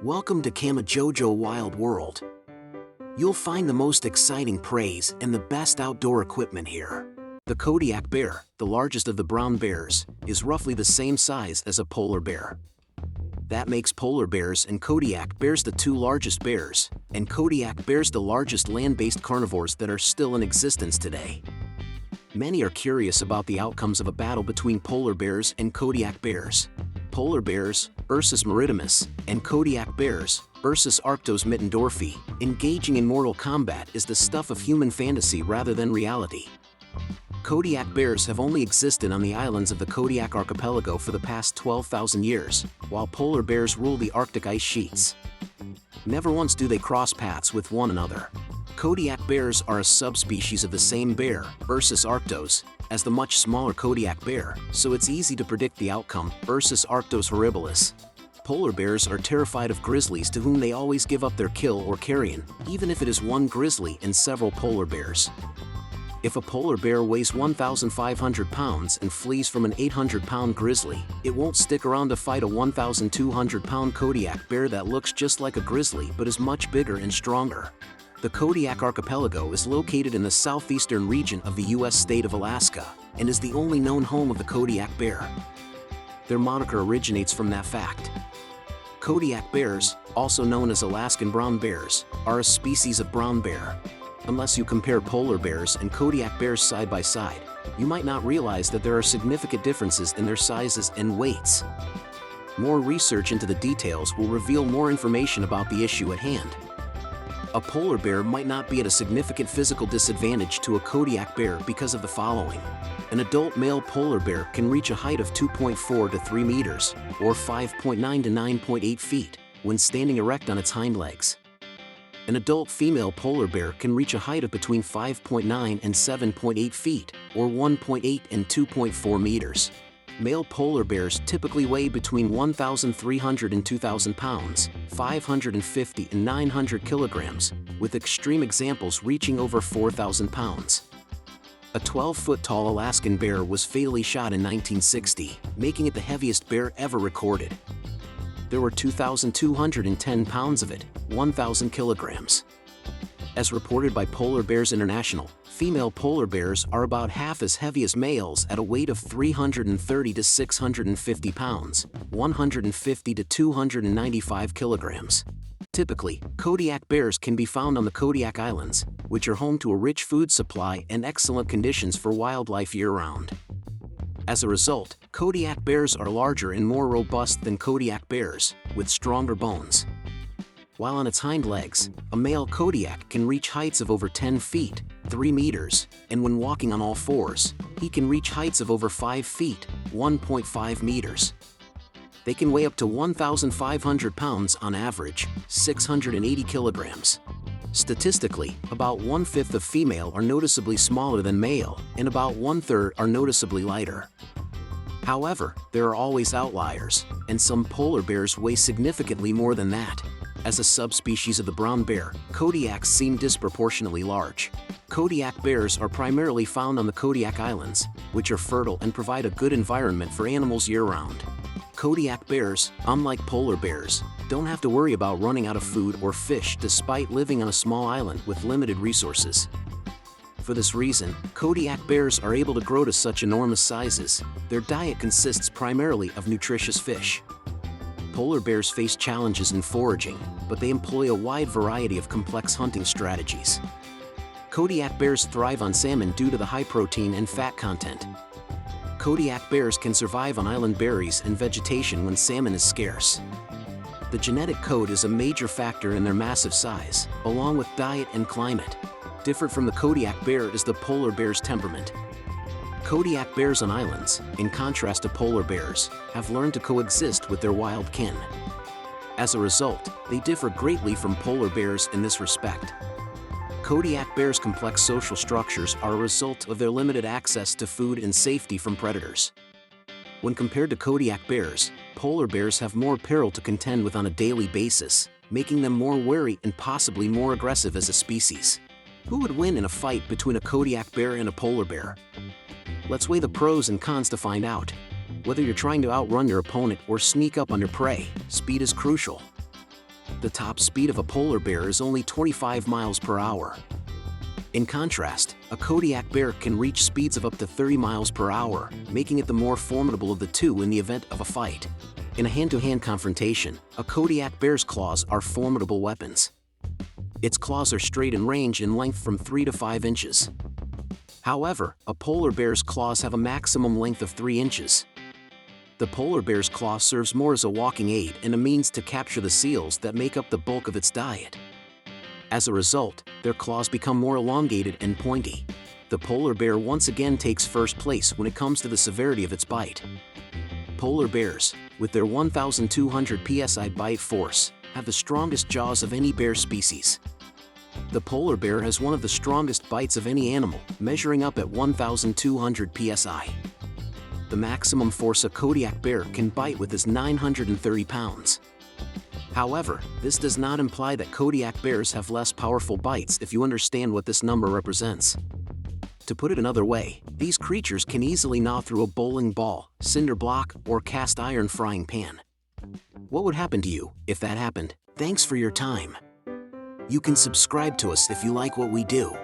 Welcome to Camojojo Wild World. You'll find the most exciting preys and the best outdoor equipment here. The Kodiak bear, the largest of the brown bears, is roughly the same size as a polar bear. That makes polar bears and Kodiak bears the two largest bears, and Kodiak bears the largest land-based carnivores that are still in existence today. Many are curious about the outcomes of a battle between polar bears and Kodiak bears. Polar bears, Ursus maritimus, and Kodiak bears, Ursus arctos mittendorfi, engaging in mortal combat is the stuff of human fantasy rather than reality. Kodiak bears have only existed on the islands of the Kodiak archipelago for the past 12,000 years, while polar bears rule the Arctic ice sheets. Never once do they cross paths with one another. Kodiak bears are a subspecies of the same bear, Ursus arctos, as the much smaller Kodiak bear, so it's easy to predict the outcome, Ursus arctos horribilis. Polar bears are terrified of grizzlies to whom they always give up their kill or carrion, even if it is one grizzly and several polar bears. If a polar bear weighs 1,500 pounds and flees from an 800-pound grizzly, it won't stick around to fight a 1,200-pound Kodiak bear that looks just like a grizzly but is much bigger and stronger. The Kodiak archipelago is located in the southeastern region of the U.S. state of Alaska, and is the only known home of the Kodiak bear. Their moniker originates from that fact. Kodiak bears, also known as Alaskan brown bears, are a species of brown bear. Unless you compare polar bears and Kodiak bears side by side, you might not realize that there are significant differences in their sizes and weights. More research into the details will reveal more information about the issue at hand. A polar bear might not be at a significant physical disadvantage to a Kodiak bear because of the following. An adult male polar bear can reach a height of 2.4 to 3 meters, or 5.9 to 9.8 feet, when standing erect on its hind legs. An adult female polar bear can reach a height of between 5.9 and 7.8 feet, or 1.8 and 2.4 meters. Male polar bears typically weigh between 1,300 and 2,000 pounds, 550 and 900 kilograms, with extreme examples reaching over 4,000 pounds. A 12-foot-tall Alaskan bear was fatally shot in 1960, making it the heaviest bear ever recorded. There were 2,210 pounds of it, 1,000 kilograms. As reported by Polar Bears International, female polar bears are about half as heavy as males at a weight of 330 to 650 pounds, 150 to 295 kilograms. Typically, Kodiak bears can be found on the Kodiak Islands, which are home to a rich food supply and excellent conditions for wildlife year-round. As a result, Kodiak bears are larger and more robust than Kodiak bears, with stronger bones. While on its hind legs, a male Kodiak can reach heights of over 10 feet, 3 meters, and when walking on all fours, he can reach heights of over 5 feet, 1.5 meters. They can weigh up to 1,500 pounds on average, 680 kilograms. Statistically, about 1/5 of female are noticeably smaller than male, and about 1/3 are noticeably lighter. However, there are always outliers, and some polar bears weigh significantly more than that. As a subspecies of the brown bear, Kodiaks seem disproportionately large. Kodiak bears are primarily found on the Kodiak Islands, which are fertile and provide a good environment for animals year-round. Kodiak bears, unlike polar bears, don't have to worry about running out of food or fish despite living on a small island with limited resources. For this reason, Kodiak bears are able to grow to such enormous sizes. Their diet consists primarily of nutritious fish. Polar bears face challenges in foraging, but they employ a wide variety of complex hunting strategies. Kodiak bears thrive on salmon due to the high protein and fat content. Kodiak bears can survive on island berries and vegetation when salmon is scarce. The genetic code is a major factor in their massive size, along with diet and climate. Different from the Kodiak bear is the polar bear's temperament. Kodiak bears on islands, in contrast to polar bears, have learned to coexist with their wild kin. As a result, they differ greatly from polar bears in this respect. Kodiak bears' complex social structures are a result of their limited access to food and safety from predators. When compared to Kodiak bears, polar bears have more peril to contend with on a daily basis, making them more wary and possibly more aggressive as a species. Who would win in a fight between a Kodiak bear and a polar bear? Let's weigh the pros and cons to find out. Whether you're trying to outrun your opponent or sneak up on your prey, speed is crucial. The top speed of a polar bear is only 25 miles per hour. In contrast, a Kodiak bear can reach speeds of up to 30 miles per hour, making it the more formidable of the two in the event of a fight. In a hand-to-hand confrontation, a Kodiak bear's claws are formidable weapons. Its claws are straight and range in length from 3 to 5 inches. However, a polar bear's claws have a maximum length of 3 inches. The polar bear's claw serves more as a walking aid and a means to capture the seals that make up the bulk of its diet. As a result, their claws become more elongated and pointy. The polar bear once again takes first place when it comes to the severity of its bite. Polar bears, with their 1,200 psi bite force, have the strongest jaws of any bear species. The polar bear has one of the strongest bites of any animal, measuring up at 1,200 psi. The maximum force a Kodiak bear can bite with is 930 pounds. However, this does not imply that Kodiak bears have less powerful bites if you understand what this number represents. To put it another way, these creatures can easily gnaw through a bowling ball, cinder block, or cast iron frying pan. What would happen to you if that happened? Thanks for your time. You can subscribe to us if you like what we do.